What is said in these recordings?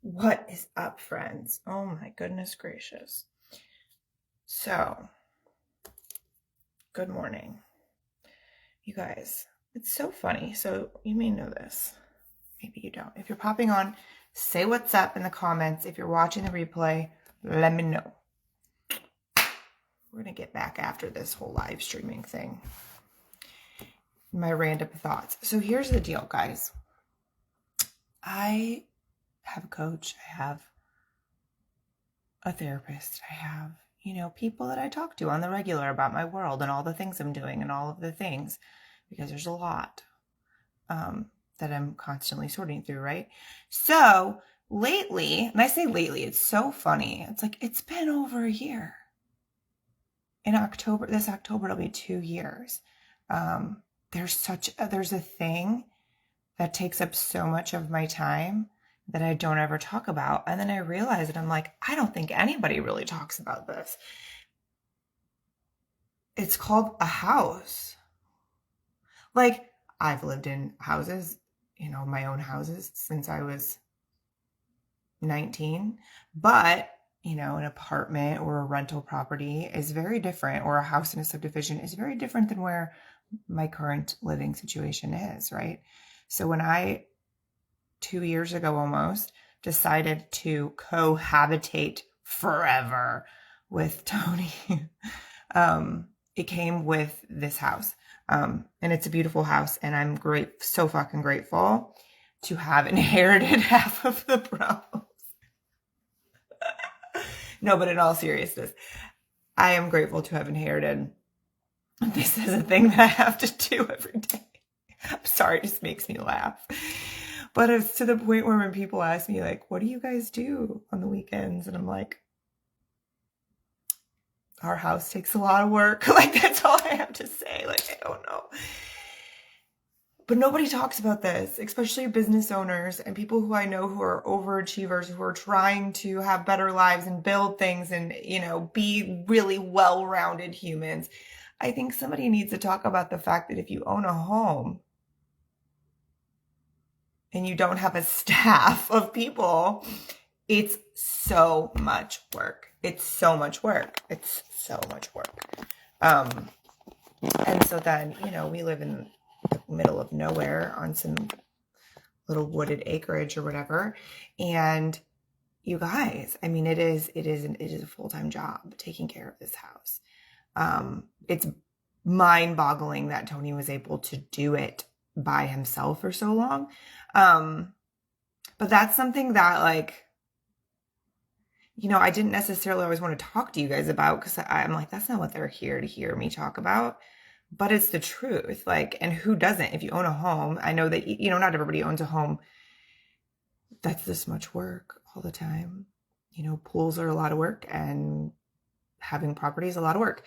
What is up, friends? Oh my goodness gracious. So, good morning. You guys, it's so funny. So, you may know this. Maybe you don't. If you're popping on, say what's up in the comments. If you're watching the replay, let me know. We're going to get back after this whole live streaming thing. My random thoughts. So, here's the deal, guys. I have a coach. I have a therapist. I have, people that I talk to on the regular about my world and all the things I'm doing and all of the things, because there's a lot that I'm constantly sorting through, right? So lately, and I say lately, it's so funny. It's like, it's been over a year. In October, this October, it'll be 2 years. There's a thing that takes up so much of my time that I don't ever talk about. And then I realize that I'm like, I don't think anybody really talks about this. It's called a house. Like, I've lived in houses, my own houses since I was 19. But, an apartment or a rental property is very different, or a house in a subdivision is very different than where my current living situation is, right? So when I 2 years ago almost decided to cohabitate forever with Tony, it came with this house. And it's a beautiful house, and I'm so fucking grateful to have inherited half of the problems. No, but in all seriousness, I am grateful to have inherited. This is a thing that I have to do every day. I'm sorry, it just makes me laugh. But it's to the point where when people ask me, like, what do you guys do on the weekends? And I'm like, our house takes a lot of work. Like, that's all I have to say. Like, I don't know. But nobody talks about this, especially business owners and people who I know who are overachievers, who are trying to have better lives and build things and, be really well-rounded humans. I think somebody needs to talk about the fact that if you own a home and you don't have a staff of people, it's so much work. It's so much work. It's so much work. And so then, we live in the middle of nowhere on some little wooded acreage or whatever. And you guys, I mean, it is a full-time job taking care of this house. It's mind-boggling that Tony was able to do it by himself for so long. But that's something that, like, I didn't necessarily always want to talk to you guys about, because I'm like, that's not what they're here to hear me talk about. But it's the truth. Like, and who doesn't? If you own a home, I know that, not everybody owns a home that's this much work all the time. Pools are a lot of work, and having property is a lot of work.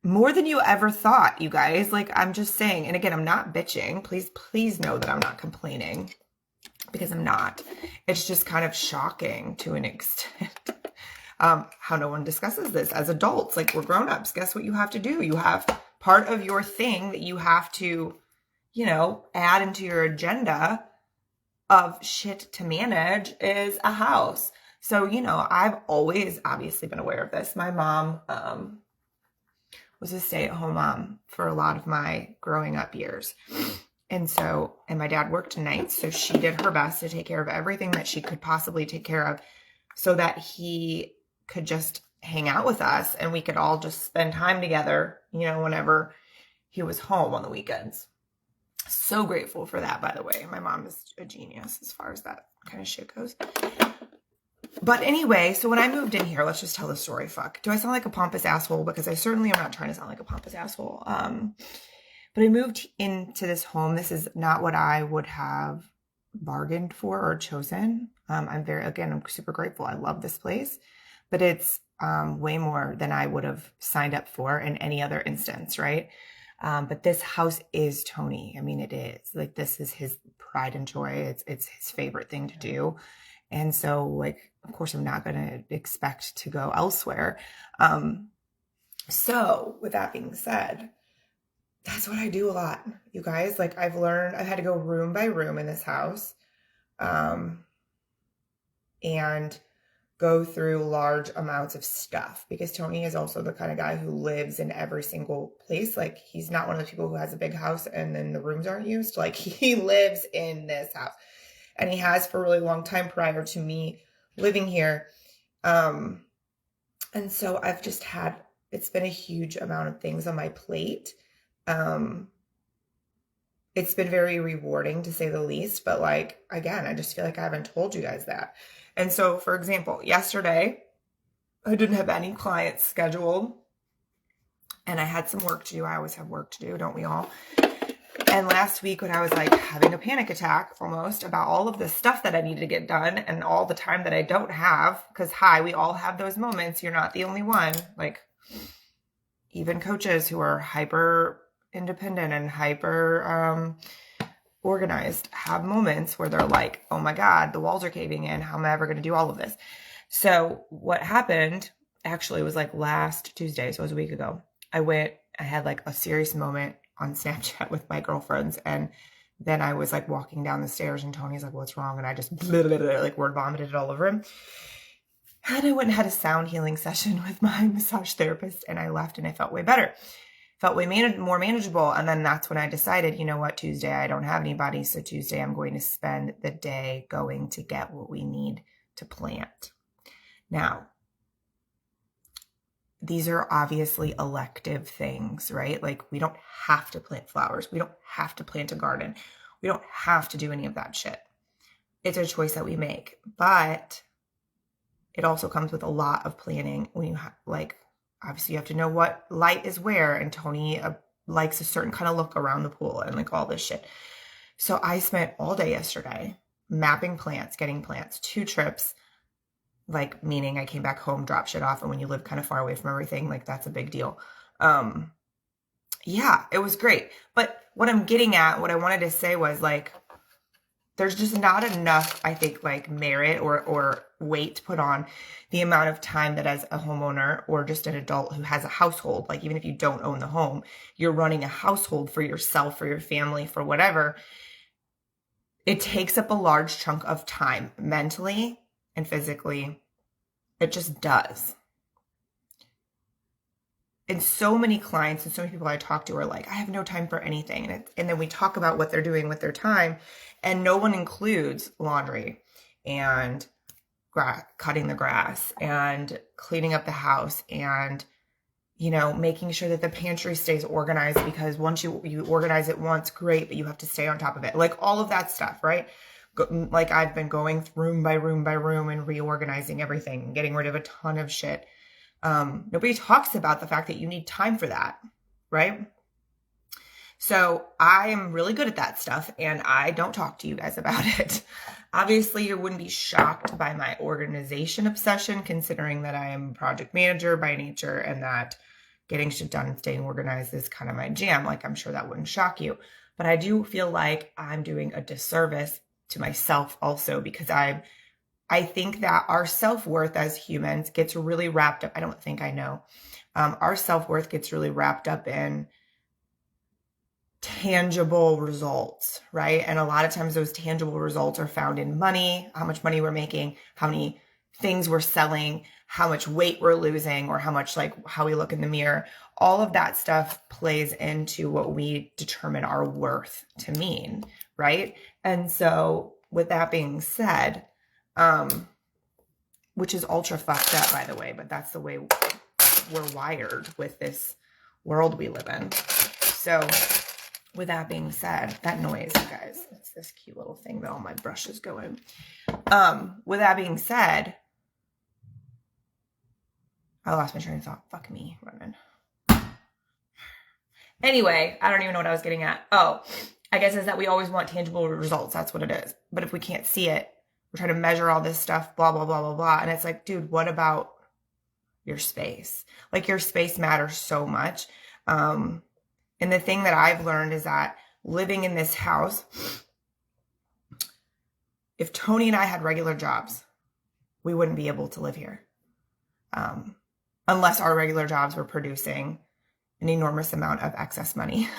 More than you ever thought, you guys. Like, I'm just saying, and again, I'm not bitching. Please know that I'm not complaining, because I'm not. It's just kind of shocking to an extent. How no one discusses this as adults. Like, we're grown-ups. Guess what you have to do? You have part of your thing that you have to, add into your agenda of shit to manage is a house. So, I've always obviously been aware of this. My mom was a stay-at-home mom for a lot of my growing up years. And my dad worked nights, so she did her best to take care of everything that she could possibly take care of so that he could just hang out with us and we could all just spend time together, whenever he was home on the weekends. So grateful for that, by the way. My mom is a genius as far as that kind of shit goes. But anyway, so when I moved in here, let's just tell the story. Fuck. Do I sound like a pompous asshole? Because I certainly am not trying to sound like a pompous asshole. But I moved into this home. This is not what I would have bargained for or chosen. I'm super grateful. I love this place, but it's way more than I would have signed up for in any other instance, right? But this house is Tony. I mean, it is. Like, this is his pride and joy. It's his favorite thing to do. And so, like, of course, I'm not going to expect to go elsewhere. So with that being said, that's what I do a lot, you guys. Like, I've had to go room by room in this house. and go through large amounts of stuff, because Tony is also the kind of guy who lives in every single place. Like, he's not one of the people who has a big house and then the rooms aren't used. Like, he lives in this house, and he has for a really long time prior to me living here. And so I've just had, it's been a huge amount of things on my plate. It's been very rewarding, to say the least, but like, again, I just feel like I haven't told you guys that. And so, for example, yesterday, I didn't have any clients scheduled, and I had some work to do. I always have work to do, don't we all? And last week, when I was like having a panic attack almost about all of the stuff that I needed to get done and all the time that I don't have, because we all have those moments. You're not the only one. Like, even coaches who are hyper independent and hyper organized have moments where they're like, oh my God, the walls are caving in. How am I ever going to do all of this? So what happened actually was like last Tuesday. So it was a week ago. I had like a serious moment on Snapchat with my girlfriends. And then I was like walking down the stairs and Tony's like, what's wrong? And I just like word vomited it all over him. And I went and had a sound healing session with my massage therapist, and I left and I felt way better. Felt way more manageable. And then that's when I decided, you know what, Tuesday, I don't have anybody. So Tuesday, I'm going to spend the day going to get what we need to plant. Now, these are obviously elective things, right? Like, we don't have to plant flowers. We don't have to plant a garden. We don't have to do any of that shit. It's a choice that we make, but it also comes with a lot of planning. When you obviously you have to know what light is where, and Tony likes a certain kind of look around the pool and like all this shit. So I spent all day yesterday mapping plants, getting plants, 2 trips, like, meaning I came back home, dropped shit off. And when you live kind of far away from everything, like, that's a big deal. Yeah, it was great. But what I'm getting at, what I wanted to say was, like, there's just not enough, I think, like, merit or weight to put on the amount of time that, as a homeowner or just an adult who has a household, like, even if you don't own the home, you're running a household for yourself, for your family, for whatever. It takes up a large chunk of time, mentally and physically. It just does. And so many clients and so many people I talk to are like, I have no time for anything. And then we talk about what they're doing with their time, and no one includes laundry and cutting the grass and cleaning up the house and, you know, making sure that the pantry stays organized, because once you organize it once, great, but you have to stay on top of it. Like, all of that stuff, right? Like, I've been going room by room by room and reorganizing everything and getting rid of a ton of shit. Nobody talks about the fact that you need time for that, right? So I am really good at that stuff, and I don't talk to you guys about it. Obviously, you wouldn't be shocked by my organization obsession, considering that I am a project manager by nature and that getting shit done and staying organized is kind of my jam. Like, I'm sure that wouldn't shock you. But I do feel like I'm doing a disservice to myself also, because I think that our self-worth as humans gets really wrapped up. I don't think I know. Our self-worth gets really wrapped up in tangible results, right? And a lot of times those tangible results are found in money, how much money we're making, how many things we're selling, how much weight we're losing, or how much, like, how we look in the mirror. All of that stuff plays into what we determine our worth to mean, right? And so with that being said, which is ultra fucked up, by the way, but that's the way we're wired with this world we live in. So with that being said, that noise, you guys, it's this cute little thing that all my brushes go in. With that being said, I lost my train of thought. Fuck me, running. Anyway, I don't even know what I was getting at. Oh, I guess is that we always want tangible results. That's what it is. But if we can't see it, we're trying to measure all this stuff, blah, blah, blah, blah, blah. And it's like, dude, what about your space? Like, your space matters so much. And the thing that I've learned is that living in this house, if Tony and I had regular jobs, we wouldn't be able to live here. Unless our regular jobs were producing an enormous amount of excess money.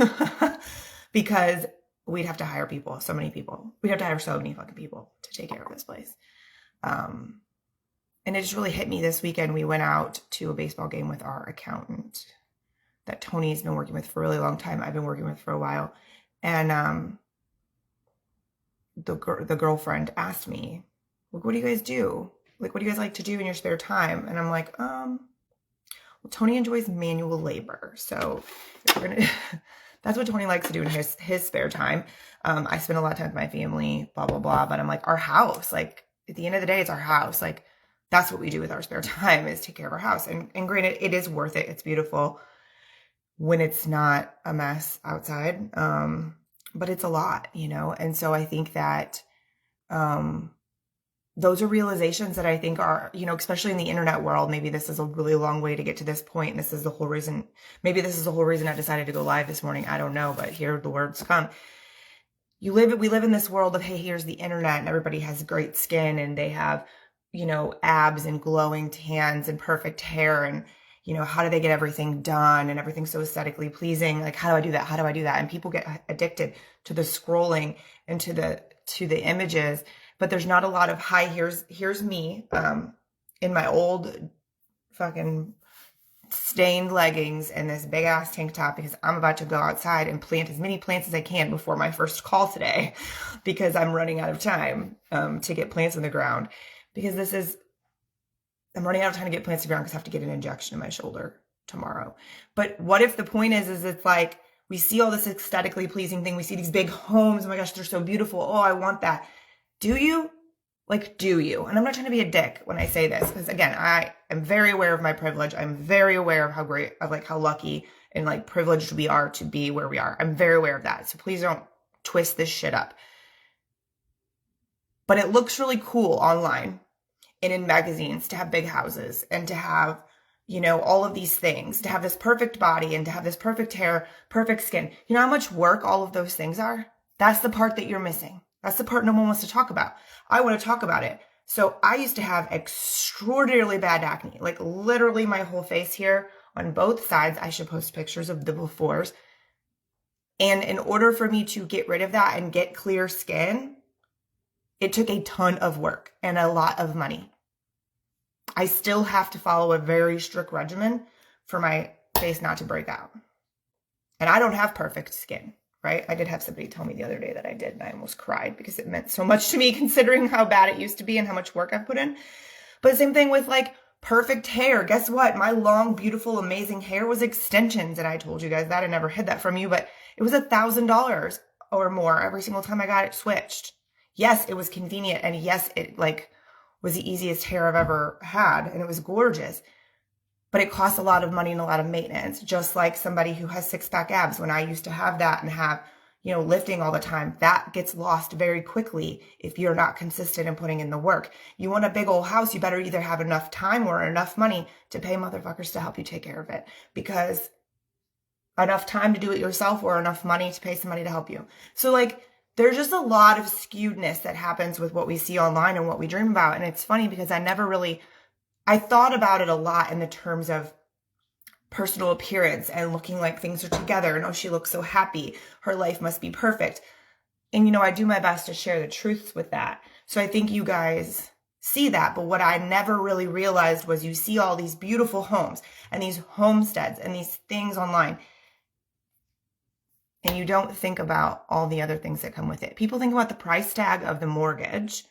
Because we'd have to hire people, so many people. We'd have to hire so many fucking people to take care of this place. And it just really hit me this weekend. We went out to a baseball game with our accountant that Tony's been working with for a really long time. I've been working with for a while. And the girlfriend asked me, like, what do you guys do? Like, what do you guys like to do in your spare time? And I'm like, well, Tony enjoys manual labor. So if we're gonna, that's what Tony likes to do in his spare time. I spend a lot of time with my family, blah, blah, blah. But I'm like, our house, like at the end of the day, it's our house. Like that's what we do with our spare time is take care of our house. And granted, it is worth it. It's beautiful when it's not a mess outside. But it's a lot, you know? And so I think that, those are realizations that I think are, you know, especially in the internet world, maybe this is a really long way to get to this point. And this is the whole reason, maybe this is the whole reason I decided to go live this morning. I don't know, but here the words come. We live in this world of, hey, here's the internet and everybody has great skin and they have, you know, abs and glowing tans and perfect hair. And, you know, how do they get everything done and everything so aesthetically pleasing? Like, how do I do that? How do I do that? And people get addicted to the scrolling and to the images. But there's not a lot of, hi, here's me in my old fucking stained leggings and this big ass tank top because I'm about to go outside and plant as many plants as I can before my first call today because I'm running out of time to get plants in the ground. Because I'm running out of time to get plants in the ground because I have to get an injection in my shoulder tomorrow. But what if the point is it's like we see all this aesthetically pleasing thing. We see these big homes. Oh my gosh, they're so beautiful. Oh, I want that. Do you? Like, do you? And I'm not trying to be a dick when I say this, because again, I am very aware of my privilege. I'm very aware of how lucky and like privileged we are to be where we are. I'm very aware of that. So please don't twist this shit up. But it looks really cool online and in magazines to have big houses and to have, you know, all of these things, to have this perfect body and to have this perfect hair, perfect skin. You know how much work all of those things are? That's the part that you're missing. That's the part no one wants to talk about. I want to talk about it. So I used to have extraordinarily bad acne, like literally my whole face here on both sides. I should post pictures of the befores. And in order for me to get rid of that and get clear skin, it took a ton of work and a lot of money. I still have to follow a very strict regimen for my face not to break out. And I don't have perfect skin. Right? I did have somebody tell me the other day that I did, and I almost cried because it meant so much to me considering how bad it used to be and how much work I've put in. But same thing with like perfect hair. Guess what? My long, beautiful, amazing hair was extensions. And I told you guys that. I never hid that from you, but it was $1,000 or more every single time I got it switched. Yes, it was convenient. And yes, it like was the easiest hair I've ever had. And it was gorgeous. But it costs a lot of money and a lot of maintenance, just like somebody who has six-pack abs. When I used to have that and have, you know, lifting all the time, that gets lost very quickly if you're not consistent in putting in the work. You want a big old house, you better either have enough time or enough money to pay motherfuckers to help you take care of it. Because enough time to do it yourself or enough money to pay somebody to help you. So like, there's just a lot of skewedness that happens with what we see online and what we dream about. And it's funny because I thought about it a lot in the terms of personal appearance and looking like things are together. And oh, she looks so happy. Her life must be perfect. And, you know, I do my best to share the truths with that. So I think you guys see that. But what I never really realized was you see all these beautiful homes and these homesteads and these things online. And you don't think about all the other things that come with it. People think about the price tag of the mortgage.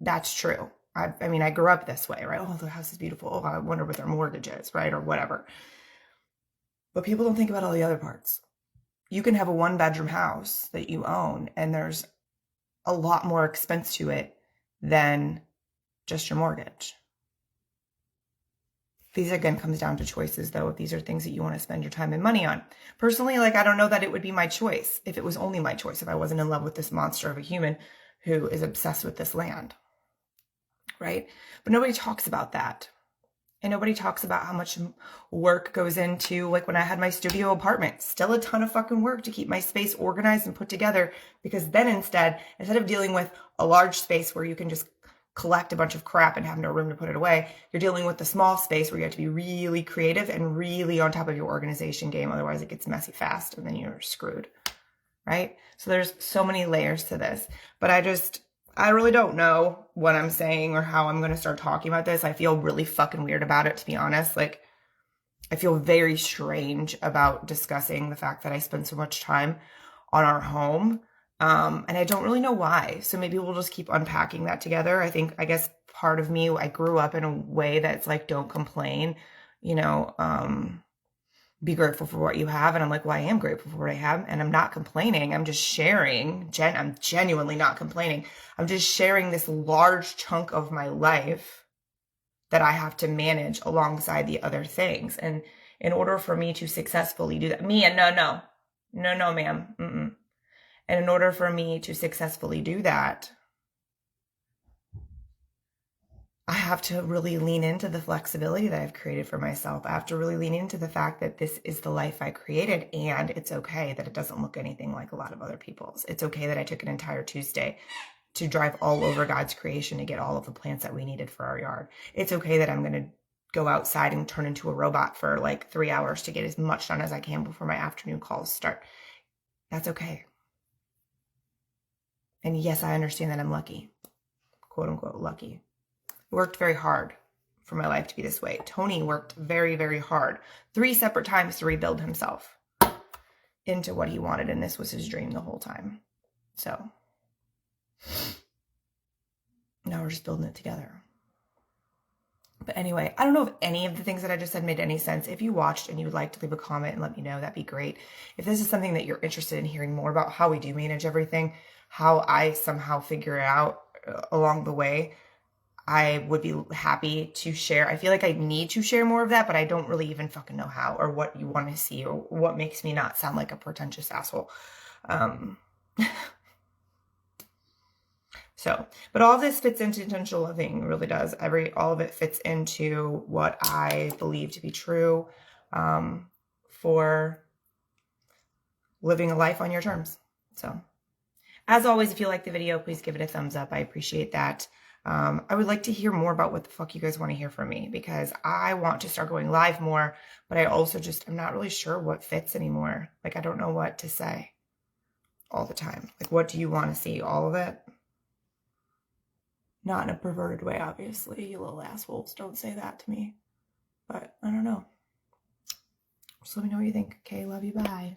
That's true. I mean, I grew up this way, right? Oh, the house is beautiful. Oh, I wonder what their mortgage is, right? Or whatever. But people don't think about all the other parts. You can have a one-bedroom house that you own, and there's a lot more expense to it than just your mortgage. These, again, comes down to choices, though. If these are things that you want to spend your time and money on. Personally, like, I don't know that it would be my choice if it was only my choice, if I wasn't in love with this monster of a human who is obsessed with this land. Right? But nobody talks about that. And nobody talks about how much work goes into, like when I had my studio apartment, still a ton of fucking work to keep my space organized and put together. Because then instead of dealing with a large space where you can just collect a bunch of crap and have no room to put it away, you're dealing with the small space where you have to be really creative and really on top of your organization game. Otherwise it gets messy fast and then you're screwed. Right? So there's so many layers to this. But I really don't know what I'm saying or how I'm going to start talking about this. I feel really fucking weird about it, to be honest. Like, I feel very strange about discussing the fact that I spend so much time on our home. And I don't really know why. So maybe we'll just keep unpacking that together. I guess part of me, I grew up in a way that's like, don't complain, you know, be grateful for what you have. And I'm like, well, I am grateful for what I have. And I'm not complaining. I'm just sharing. I'm genuinely not complaining. I'm just sharing this large chunk of my life that I have to manage alongside the other things. And in order for me to successfully do that, no, ma'am. Mm-mm. And in order for me to successfully do that, I have to really lean into the flexibility that I've created for myself. I have to really lean into the fact that this is the life I created, and it's okay that it doesn't look anything like a lot of other people's. It's okay that I took an entire Tuesday to drive all over God's creation to get all of the plants that we needed for our yard. It's okay that I'm going to go outside and turn into a robot for like 3 hours to get as much done as I can before my afternoon calls start. That's okay. And yes, I understand that I'm lucky, quote unquote lucky. Worked very hard for my life to be this way. Tony worked very, very hard 3 separate times to rebuild himself into what he wanted. And this was his dream the whole time. So now we're just building it together. But anyway, I don't know if any of the things that I just said made any sense. If you watched and you would like to leave a comment and let me know, that'd be great. If this is something that you're interested in hearing more about, how we do manage everything, how I somehow figure it out along the way, I would be happy to share. I feel like I need to share more of that, but I don't really even fucking know how or what you want to see or what makes me not sound like a pretentious asshole. But all of this fits into intentional living, really does. All of it fits into what I believe to be true for living a life on your terms. So, as always, if you like the video, please give it a thumbs up. I appreciate that. I would like to hear more about what the fuck you guys want to hear from me, because I want to start going live more, but I also I'm not really sure what fits anymore. Like, I don't know what to say all the time. Like, what do you want to see? All of it? Not in a perverted way, obviously. You little assholes, don't say that to me. But I don't know. Just let me know what you think. Okay, love you, bye.